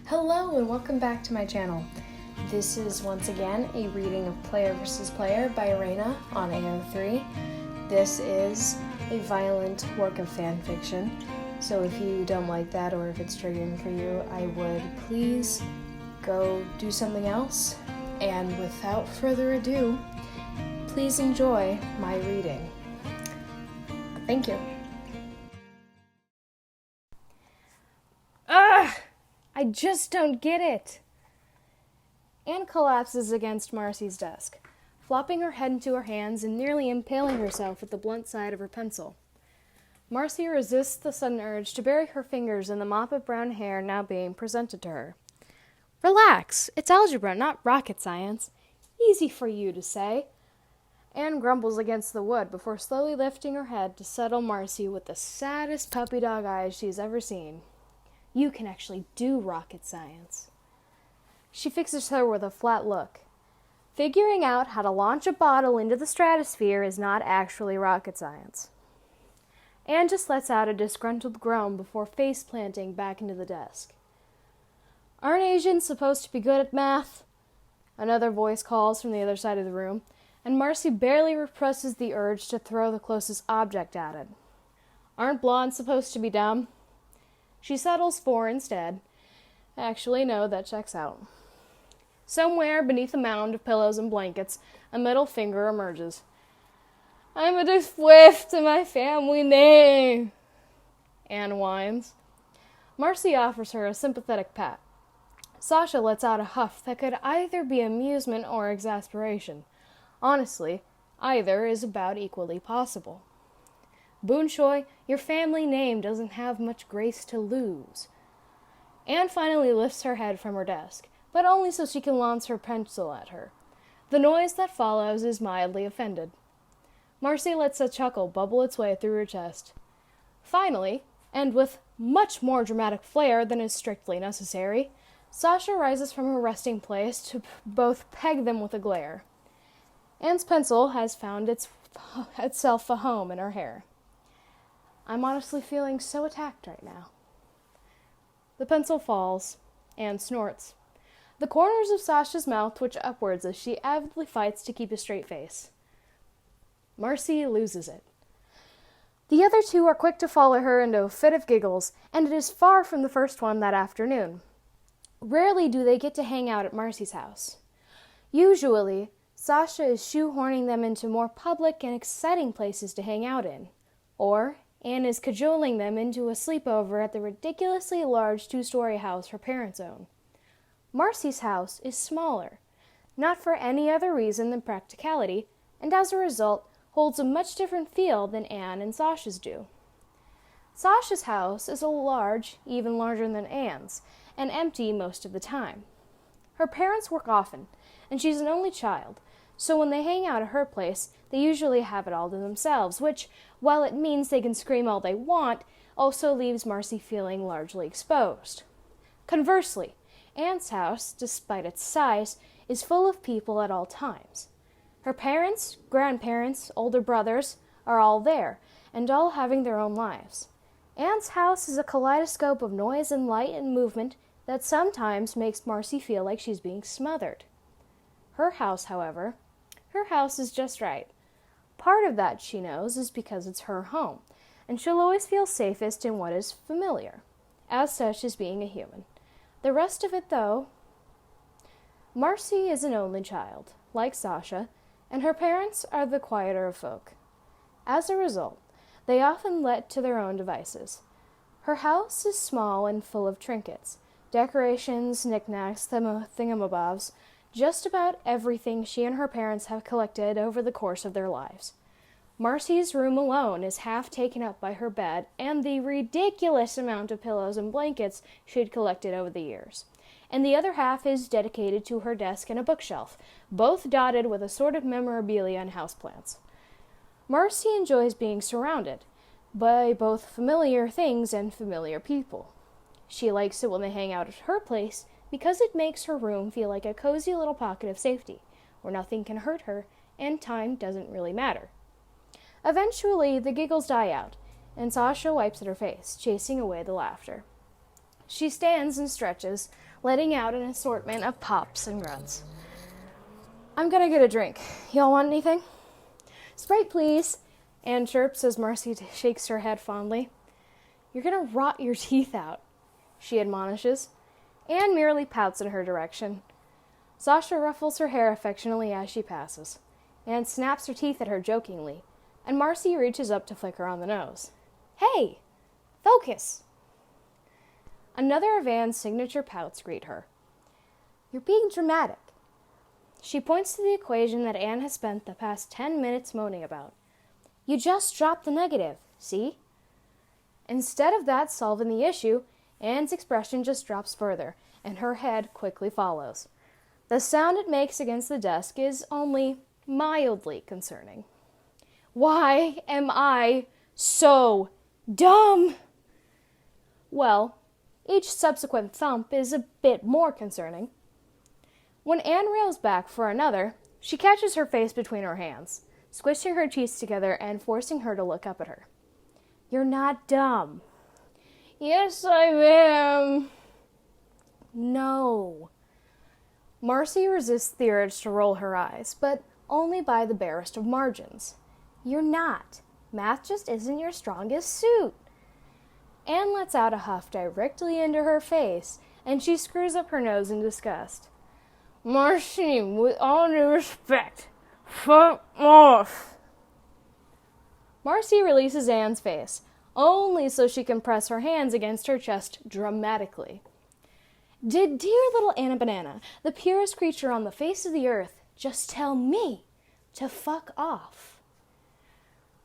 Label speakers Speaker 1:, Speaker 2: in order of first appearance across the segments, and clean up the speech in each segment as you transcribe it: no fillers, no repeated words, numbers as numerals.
Speaker 1: Hello and welcome back to my channel. This is once again a reading of Player vs. Player by Reyna on AO3. This is a violent work of fan fiction, so if you don't like that or if it's triggering for you, I would please go do something else. And without further ado, please enjoy my reading. Thank you. I just don't get it. Anne collapses against Marcy's desk, flopping her head into her hands and nearly impaling herself with the blunt side of her pencil. Marcy resists the sudden urge to bury her fingers in the mop of brown hair now being presented to her. Relax, it's algebra, not rocket science. Easy for you to say. Anne grumbles against the wood before slowly lifting her head to settle Marcy with the saddest puppy dog eyes she's ever seen. You can actually do rocket science. She fixes her with a flat look. Figuring out how to launch a bottle into the stratosphere is not actually rocket science. Anne just lets out a disgruntled groan before face-planting back into the desk. Aren't Asians supposed to be good at math? Another voice calls from the other side of the room, and Marcy barely represses the urge to throw the closest object at it. Aren't blondes supposed to be dumb? She settles for instead. Actually, no, that checks out. Somewhere beneath a mound of pillows and blankets, a middle finger emerges. I'm a swift to my family name, Anne whines. Marcy offers her a sympathetic pat. Sasha lets out a huff that could either be amusement or exasperation. Honestly, either is about equally possible. Boonshoy, your family name doesn't have much grace to lose. Anne finally lifts her head from her desk, but only so she can launch her pencil at her. The noise that follows is mildly offended. Marcy lets a chuckle bubble its way through her chest. Finally, and with much more dramatic flair than is strictly necessary, Sasha rises from her resting place to both peg them with a glare. Anne's pencil has found itself a home in her hair. I'm honestly feeling so attacked right now. The pencil falls. Anne snorts. The corners of Sasha's mouth twitch upwards as she avidly fights to keep a straight face. Marcy loses it. The other two are quick to follow her into a fit of giggles, and it is far from the first one that afternoon. Rarely do they get to hang out at Marcy's house. Usually, Sasha is shoehorning them into more public and exciting places to hang out in, or Anne is cajoling them into a sleepover at the ridiculously large 2-story house her parents own. Marcy's house is smaller, not for any other reason than practicality, and as a result holds a much different feel than Anne and Sasha's do. Sasha's house is large, even larger than Anne's, and empty most of the time. Her parents work often, and she's an only child, so when they hang out at her place, they usually have it all to themselves, which, while it means they can scream all they want, also leaves Marcy feeling largely exposed. Conversely, Anne's house, despite its size, is full of people at all times. Her parents, grandparents, older brothers are all there, and all having their own lives. Anne's house is a kaleidoscope of noise and light and movement that sometimes makes Marcy feel like she's being smothered. Her house, however, her house is just right. Part of that, she knows, is because it's her home, and she'll always feel safest in what is familiar, as such as being a human. The rest of it, though... Marcy is an only child, like Sasha, and her parents are the quieter of folk. As a result, they often let to their own devices. Her house is small and full of trinkets, decorations, knickknacks, thingamabobs, just about everything she and her parents have collected over the course of their lives. Marcy's room alone is half taken up by her bed and the ridiculous amount of pillows and blankets she'd collected over the years, and the other half is dedicated to her desk and a bookshelf, both dotted with assorted memorabilia and houseplants. Marcy enjoys being surrounded by both familiar things and familiar people. She likes it when they hang out at her place because it makes her room feel like a cozy little pocket of safety, where nothing can hurt her and time doesn't really matter. Eventually, the giggles die out, and Sasha wipes at her face, chasing away the laughter. She stands and stretches, letting out an assortment of pops and grunts. I'm gonna get a drink. Y'all want anything? Sprite, please, Anne chirps as Marcy shakes her head fondly. You're gonna rot your teeth out, she admonishes. Anne merely pouts in her direction. Sasha ruffles her hair affectionately as she passes. Anne snaps her teeth at her jokingly, and Marcy reaches up to flick her on the nose. Hey! Focus! Another of Anne's signature pouts greet her. You're being dramatic. She points to the equation that Anne has spent the past 10 minutes moaning about. You just dropped the negative, see? Instead of that solving the issue, Anne's expression just drops further, and her head quickly follows. The sound it makes against the desk is only mildly concerning. Why am I so dumb? Well, each subsequent thump is a bit more concerning. When Anne reels back for another, she catches her face between her hands, squishing her teeth together and forcing her to look up at her. You're not dumb. Yes, I am. No. Marcy resists the urge to roll her eyes, but only by the barest of margins. You're not. Math just isn't your strongest suit. Anne lets out a huff directly into her face, and she screws up her nose in disgust. Marcy, with all due respect, fuck off. Marcy releases Anne's face, only so she can press her hands against her chest dramatically. Did dear little Anna Banana, the purest creature on the face of the earth, just tell me to fuck off?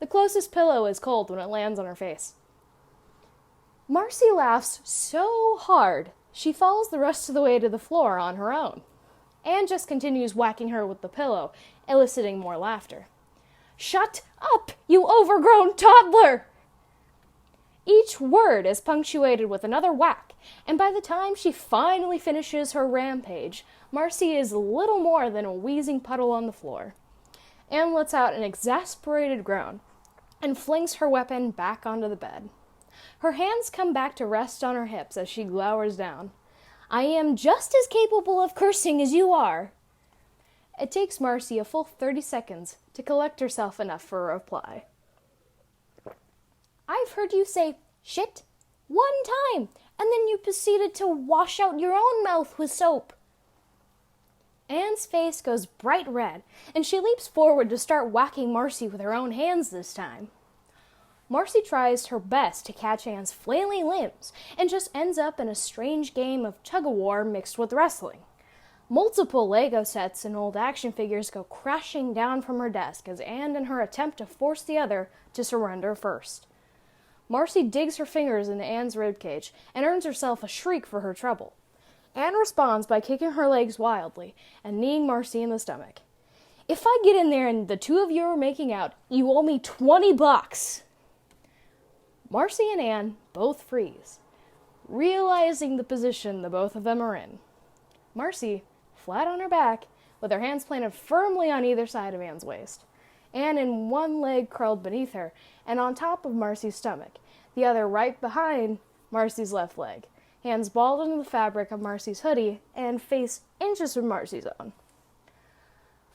Speaker 1: The closest pillow is cold when it lands on her face. Marcy laughs so hard, she falls the rest of the way to the floor on her own. Anne just continues whacking her with the pillow, eliciting more laughter. Shut up, you overgrown toddler! Each word is punctuated with another whack, and by the time she finally finishes her rampage, Marcy is little more than a wheezing puddle on the floor. Anne lets out an exasperated groan and flings her weapon back onto the bed. Her hands come back to rest on her hips as she glowers down. I am just as capable of cursing as you are. It takes Marcy a full 30 seconds to collect herself enough for a reply. I've heard you say shit one time, and then you proceeded to wash out your own mouth with soap. Anne's face goes bright red, and she leaps forward to start whacking Marcy with her own hands this time. Marcy tries her best to catch Anne's flailing limbs and just ends up in a strange game of tug-of-war mixed with wrestling. Multiple Lego sets and old action figures go crashing down from her desk as Anne and her attempt to force the other to surrender first. Marcy digs her fingers into Anne's ribcage and earns herself a shriek for her trouble. Anne responds by kicking her legs wildly and kneeing Marcy in the stomach. If I get in there and the two of you are making out, you owe me $20. Marcy and Anne both freeze, realizing the position the both of them are in. Marcy, flat on her back, with her hands planted firmly on either side of Anne's waist. Anne in one leg curled beneath her and on top of Marcy's stomach, the other right behind Marcy's left leg, hands balled into the fabric of Marcy's hoodie and face inches from Marcy's own.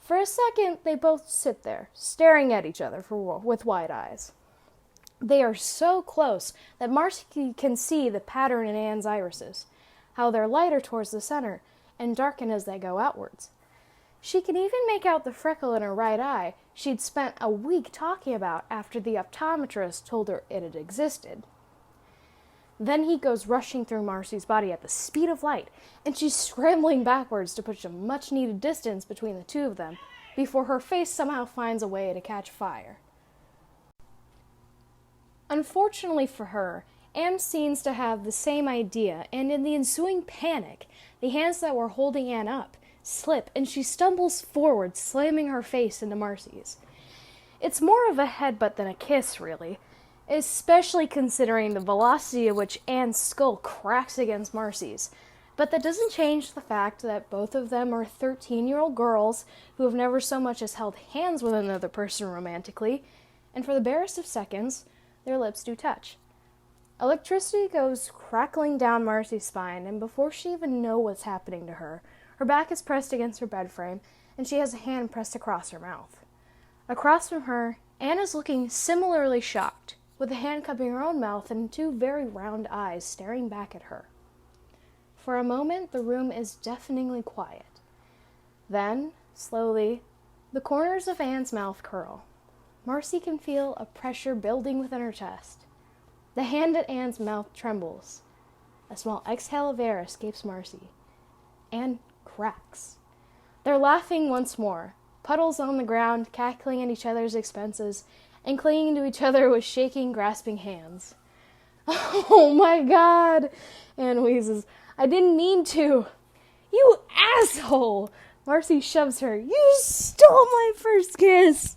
Speaker 1: For a second, they both sit there, staring at each other with wide eyes. They are so close that Marcy can see the pattern in Anne's irises, how they're lighter towards the center and darken as they go outwards. She can even make out the freckle in her right eye she'd spent a week talking about after the optometrist told her it had existed. Then he goes rushing through Marcy's body at the speed of light, and she's scrambling backwards to push a much-needed distance between the two of them before her face somehow finds a way to catch fire. Unfortunately for her, Anne seems to have the same idea, and in the ensuing panic, the hands that were holding Anne up slip, and she stumbles forward, slamming her face into Marcy's. It's more of a headbutt than a kiss, really, especially considering the velocity at which Anne's skull cracks against Marcy's. But that doesn't change the fact that both of them are 13-year-old girls who have never so much as held hands with another person romantically, and for the barest of seconds, their lips do touch. Electricity goes crackling down Marcy's spine, and before she even knows what's happening to her, her back is pressed against her bed frame, and she has a hand pressed across her mouth. Across from her, Anne is looking similarly shocked, with a hand cupping her own mouth and two very round eyes staring back at her. For a moment, the room is deafeningly quiet. Then, slowly, the corners of Anne's mouth curl. Marcy can feel a pressure building within her chest. The hand at Anne's mouth trembles. A small exhale of air escapes Marcy. Anne cracks. They're laughing once more, puddles on the ground, cackling at each other's expenses, and clinging to each other with shaking, grasping hands. "Oh my God," Anne wheezes. "I didn't mean to." "You asshole!" Marcy shoves her. "You stole my first kiss!"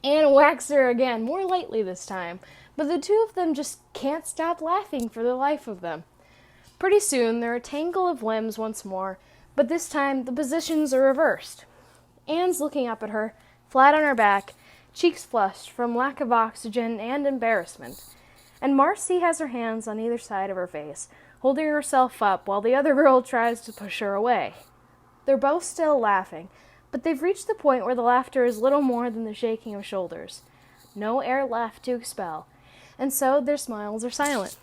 Speaker 1: Anne whacks her again, more lightly this time, but the two of them just can't stop laughing for the life of them. Pretty soon, they're a tangle of limbs once more, but this time the positions are reversed. Anne's looking up at her, flat on her back, cheeks flushed from lack of oxygen and embarrassment, and Marcy has her hands on either side of her face, holding herself up while the other girl tries to push her away. They're both still laughing, but they've reached the point where the laughter is little more than the shaking of shoulders. No air left to expel, and so their smiles are silent.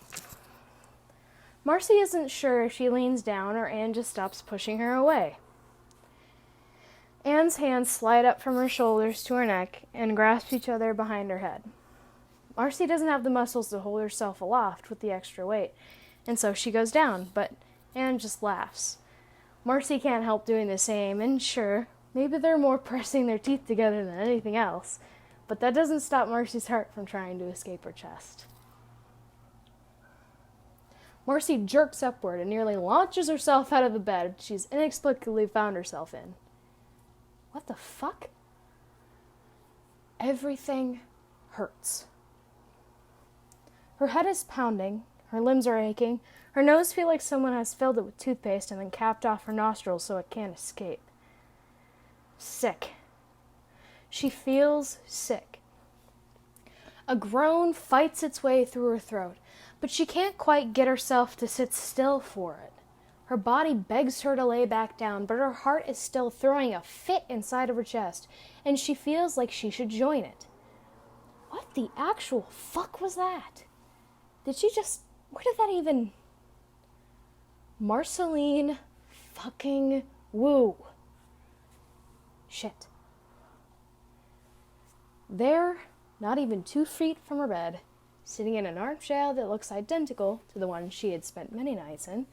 Speaker 1: Marcy isn't sure if she leans down or Anne just stops pushing her away. Anne's hands slide up from her shoulders to her neck and grasp each other behind her head. Marcy doesn't have the muscles to hold herself aloft with the extra weight, and so she goes down, but Anne just laughs. Marcy can't help doing the same, and sure, maybe they're more pressing their teeth together than anything else, but that doesn't stop Marcy's heart from trying to escape her chest. Marcy jerks upward and nearly launches herself out of the bed she's inexplicably found herself in. What the fuck? Everything hurts. Her head is pounding, her limbs are aching, her nose feels like someone has filled it with toothpaste and then capped off her nostrils so it can't escape. Sick. She feels sick. A groan fights its way through her throat, but she can't quite get herself to sit still for it. Her body begs her to lay back down, but her heart is still throwing a fit inside of her chest, and she feels like she should join it. What the actual fuck was that? Did she just... Where did that even... Marceline fucking Wu. Shit. There, not even 2 feet from her bed, sitting in an armchair that looks identical to the one she had spent many nights in,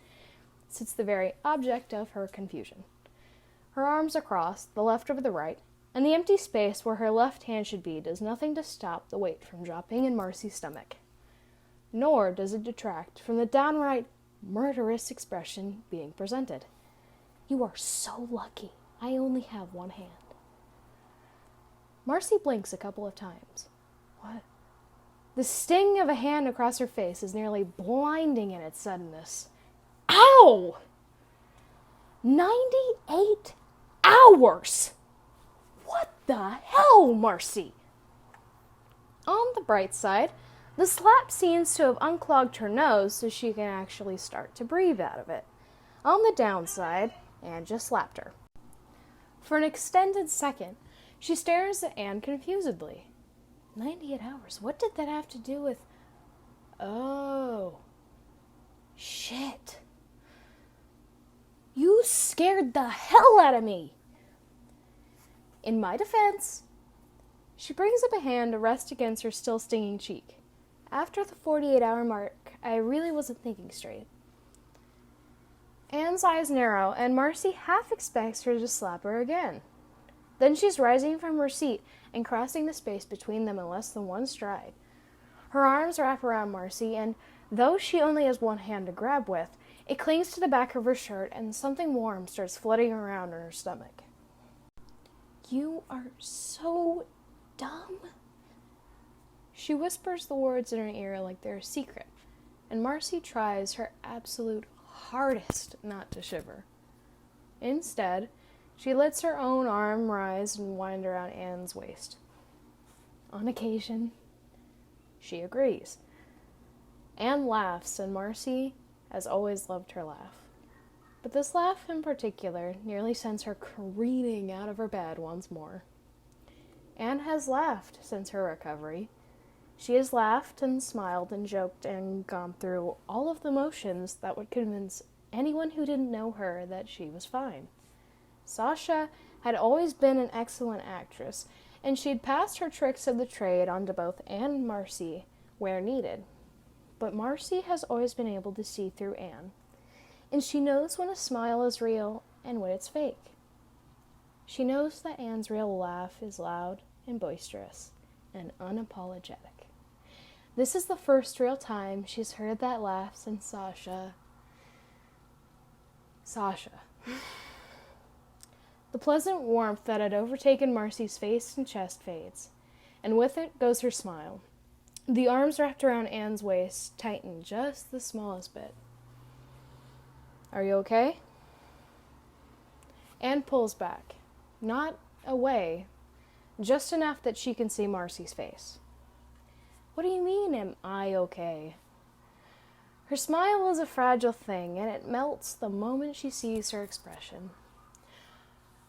Speaker 1: sits the very object of her confusion. Her arms are crossed, the left over the right, and the empty space where her left hand should be does nothing to stop the weight from dropping in Marcy's stomach. Nor does it detract from the downright murderous expression being presented. You are so lucky. I only have one hand. Marcy blinks a couple of times. What? The sting of a hand across her face is nearly blinding in its suddenness. Ow! 98 hours! What the hell, Marcy? On the bright side, the slap seems to have unclogged her nose so she can actually start to breathe out of it. On the downside, Anne just slapped her. For an extended second, she stares at Anne confusedly. 98 hours. What did that have to do with... Oh. Shit. You scared the hell out of me. In my defense, she brings up a hand to rest against her still stinging cheek. After the 48-hour mark, I really wasn't thinking straight. Anne's eyes narrow, and Marcy half expects her to slap her again. Then she's rising from her seat and crossing the space between them in less than one stride. Her arms wrap around Marcy, and though she only has one hand to grab with, it clings to the back of her shirt, and something warm starts flooding around in her stomach. You are so dumb. She whispers the words in her ear like they're a secret, and Marcy tries her absolute hardest not to shiver. Instead, she lets her own arm rise and wind around Anne's waist. On occasion, she agrees. Anne laughs, and Marcy has always loved her laugh. But this laugh in particular nearly sends her careening out of her bed once more. Anne has laughed since her recovery. She has laughed and smiled and joked and gone through all of the motions that would convince anyone who didn't know her that she was fine. Sasha had always been an excellent actress, and she'd passed her tricks of the trade on to both Anne and Marcy where needed. But Marcy has always been able to see through Anne, and she knows when a smile is real and when it's fake. She knows that Anne's real laugh is loud and boisterous and unapologetic. This is the first real time she's heard that laugh since Sasha. The pleasant warmth that had overtaken Marcy's face and chest fades, and with it goes her smile. The arms wrapped around Anne's waist tighten just the smallest bit. "Are you okay?" Anne pulls back, not away, just enough that she can see Marcy's face. "What do you mean, am I okay?" Her smile is a fragile thing, and it melts the moment she sees her expression.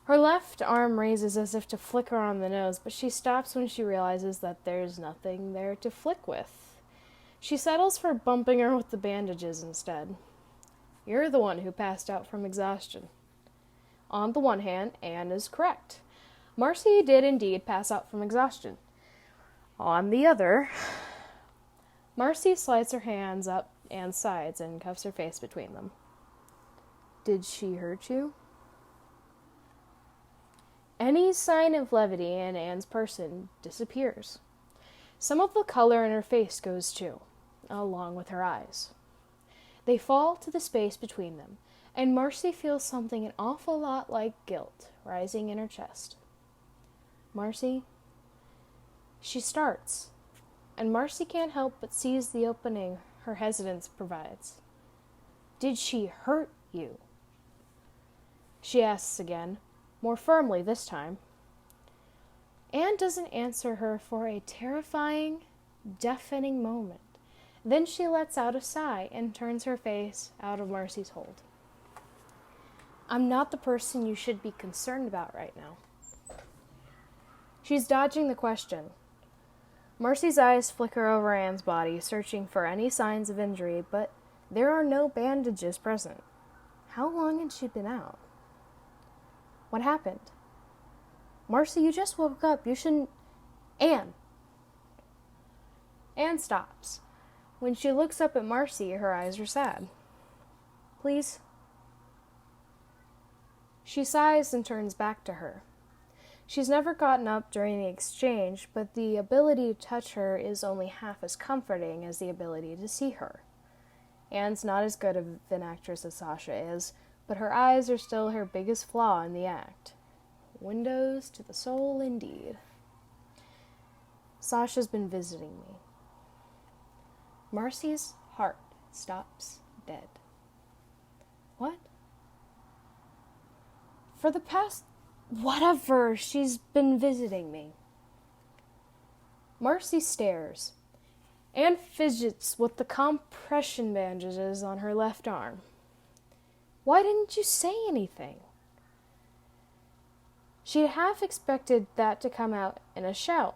Speaker 1: Her left arm raises as if to flick her on the nose, but she stops when she realizes that there's nothing there to flick with. She settles for bumping her with the bandages instead. "You're the one who passed out from exhaustion." On the one hand, Anne is correct. Marcy did indeed pass out from exhaustion. On the other, Marcy slides her hands up Anne's sides and cuffs her face between them. "Did she hurt you?" Any sign of levity in Anne's person disappears. Some of the color in her face goes too, along with her eyes. They fall to the space between them, and Marcy feels something an awful lot like guilt rising in her chest. "Marcy?" She starts, and Marcy can't help but seize the opening her hesitance provides. "Did she hurt you?" She asks again, more firmly this time. Anne doesn't answer her for a terrifying, deafening moment. Then she lets out a sigh and turns her face out of Marcy's hold. "I'm not the person you should be concerned about right now." She's dodging the question. Marcy's eyes flicker over Anne's body, searching for any signs of injury, but there are no bandages present. How long had she been out? What happened? "Marcy, you just woke up. You shouldn't—" "Anne!" Anne stops. When she looks up at Marcy, her eyes are sad. "Please?" She sighs and turns back to her. She's never gotten up during the exchange, but the ability to touch her is only half as comforting as the ability to see her. Anne's not as good of an actress as Sasha is, but her eyes are still her biggest flaw in the act. Windows to the soul, indeed. Sasha's been visiting me. Marcy's heart stops dead. What? For the past whatever, she's been visiting me. Marcy stares. Anne fidgets with the compression bandages on her left arm. "Why didn't you say anything?" She half expected that to come out in a shout,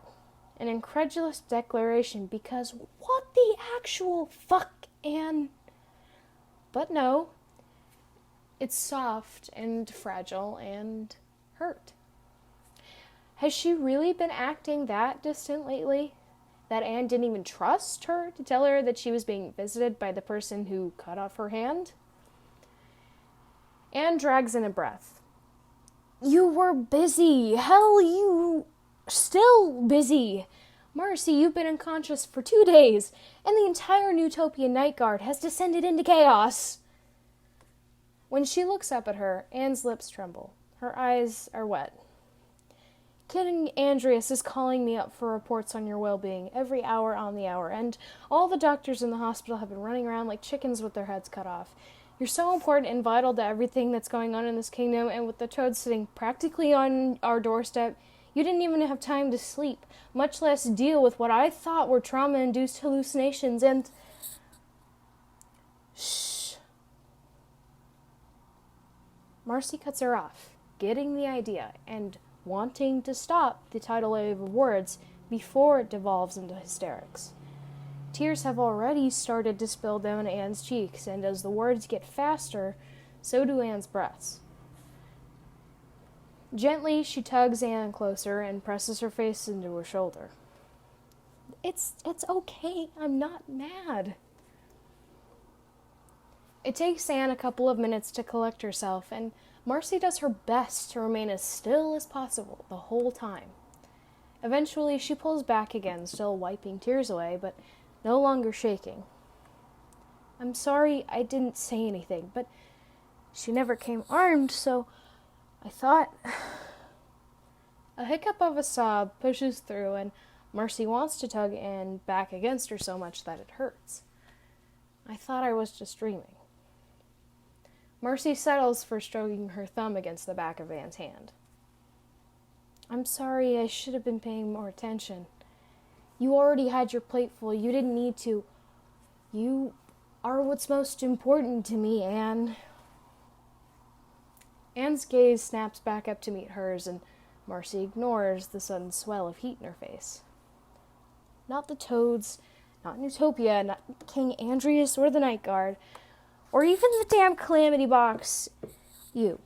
Speaker 1: an incredulous declaration, because what the actual fuck, Anne? But no, it's soft and fragile and hurt. Has she really been acting that distant lately? That Anne didn't even trust her to tell her that she was being visited by the person who cut off her hand? Anne drags in a breath. "You were busy. Hell, you still busy. Marcy, you've been unconscious for 2 days, and the entire Newtopian Night Guard has descended into chaos." When she looks up at her, Anne's lips tremble. Her eyes are wet. "King Andreas is calling me up for reports on your well-being every hour on the hour, and all the doctors in the hospital have been running around like chickens with their heads cut off. You're so important and vital to everything that's going on in this kingdom, and with the toads sitting practically on our doorstep, you didn't even have time to sleep, much less deal with what I thought were trauma-induced hallucinations, and..." Shh. Marcy cuts her off, getting the idea and wanting to stop the tidal wave of words before it devolves into hysterics. Tears have already started to spill down Anne's cheeks, and as the words get faster, so do Anne's breaths. Gently, she tugs Anne closer and presses her face into her shoulder. It's okay. I'm not mad. It takes Anne a couple of minutes to collect herself, and Marcy does her best to remain as still as possible the whole time. Eventually, she pulls back again, still wiping tears away, but no longer shaking. I'm sorry I didn't say anything, but she never came armed, so I thought... A hiccup of a sob pushes through, and Marcy wants to tug Anne back against her so much that it hurts. I thought I was just dreaming. Marcy settles for stroking her thumb against the back of Anne's hand. I'm sorry, I should have been paying more attention. You already had your plate full. You didn't need to. You are what's most important to me, Anne. Anne's gaze snaps back up to meet hers, and Marcy ignores the sudden swell of heat in her face. Not the toads, not Newtopia, not King Andreas or the Night Guard, or even the damn Calamity Box. You.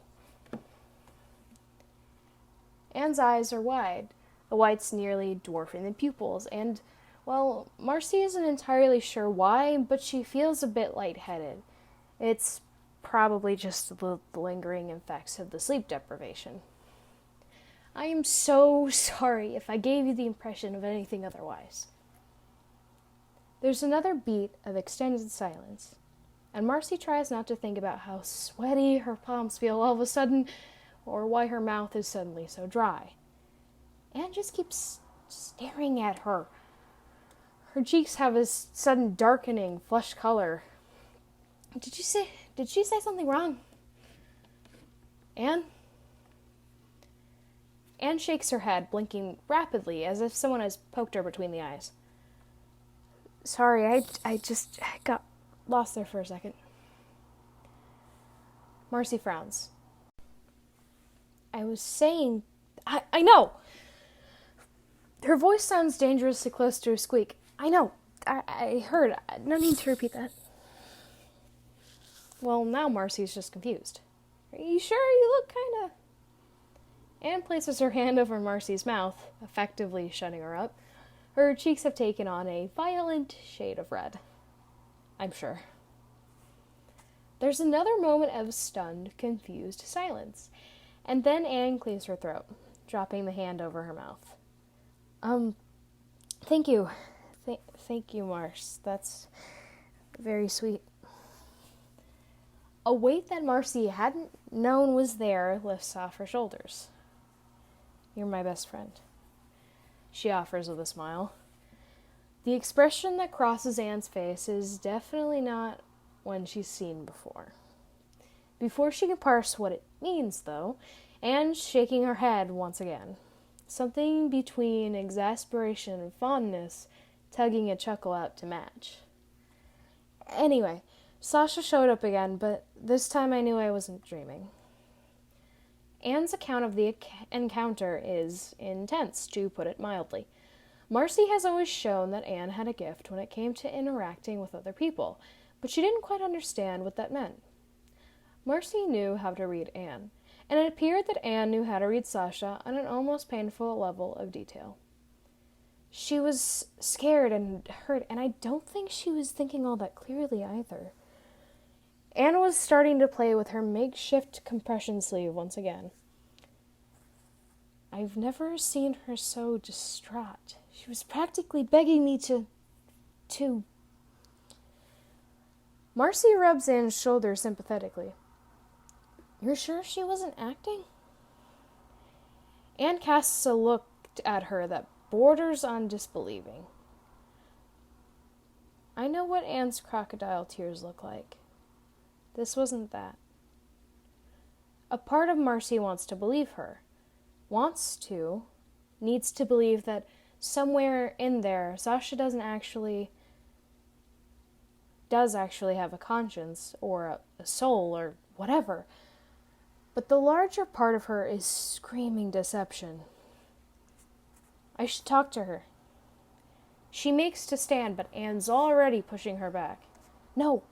Speaker 1: Anne's eyes are wide, the whites nearly dwarfing the pupils, and, well, Marcy isn't entirely sure why, but she feels a bit lightheaded. It's probably just the lingering effects of the sleep deprivation. I am so sorry if I gave you the impression of anything otherwise. There's another beat of extended silence, and Marcy tries not to think about how sweaty her palms feel all of a sudden, or why her mouth is suddenly so dry. Anne just keeps staring at her. Her cheeks have a sudden darkening, flushed color. Did she say something wrong? Anne? Anne shakes her head, blinking rapidly, as if someone has poked her between the eyes. Sorry, I got lost there for a second. Marcy frowns. I was saying... I know! Her voice sounds dangerously close to a squeak. I know. I heard. No need to repeat that. Well, now Marcy's just confused. Are you sure? You look kinda... Anne places her hand over Marcy's mouth, effectively shutting her up. Her cheeks have taken on a violent shade of red. I'm sure. There's another moment of stunned, confused silence, and then Anne clears her throat, dropping the hand over her mouth. Thank you. Thank you, Marce. That's very sweet. A weight that Marcy hadn't known was there lifts off her shoulders. You're my best friend, she offers with a smile. The expression that crosses Anne's face is definitely not one she's seen before. Before she can parse what it means, though, Anne's shaking her head once again. Something between exasperation and fondness, tugging a chuckle out to match. Anyway, Sasha showed up again, but this time I knew I wasn't dreaming. Anne's account of the encounter is intense, to put it mildly. Marcy has always shown that Anne had a gift when it came to interacting with other people, but she didn't quite understand what that meant. Marcy knew how to read Anne, and it appeared that Anne knew how to read Sasha on an almost painful level of detail. She was scared and hurt, and I don't think she was thinking all that clearly either. Anne was starting to play with her makeshift compression sleeve once again. I've never seen her so distraught. She was practically begging me to... Marcy rubs Anne's shoulder sympathetically. You're sure she wasn't acting? Anne casts a look at her that borders on disbelieving. I know what Anne's crocodile tears look like. This wasn't that. A part of Marcy wants to believe her. Needs to believe that somewhere in there, Sasha doesn't actually... does actually have a conscience, or a soul, or whatever. But the larger part of her is screaming deception. I should talk to her. She makes to stand, but Anne's already pushing her back. No,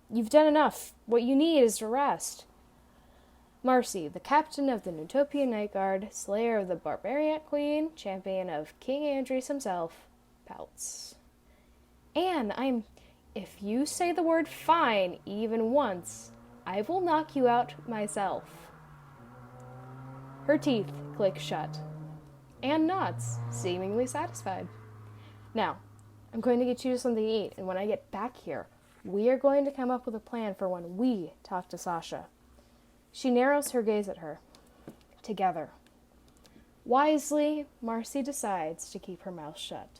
Speaker 1: you've done enough. What you need is to rest. Marcy, the captain of the Nutopian Night Guard, slayer of the Barbarian Queen, champion of King Andres himself, pouts. Anne, if you say the word fine even once, I will knock you out myself. Her teeth click shut. Anne nods, seemingly satisfied. Now, I'm going to get you something to eat, and when I get back here, we are going to come up with a plan for when we talk to Sasha. She narrows her gaze at her. Together. Wisely, Marcy decides to keep her mouth shut.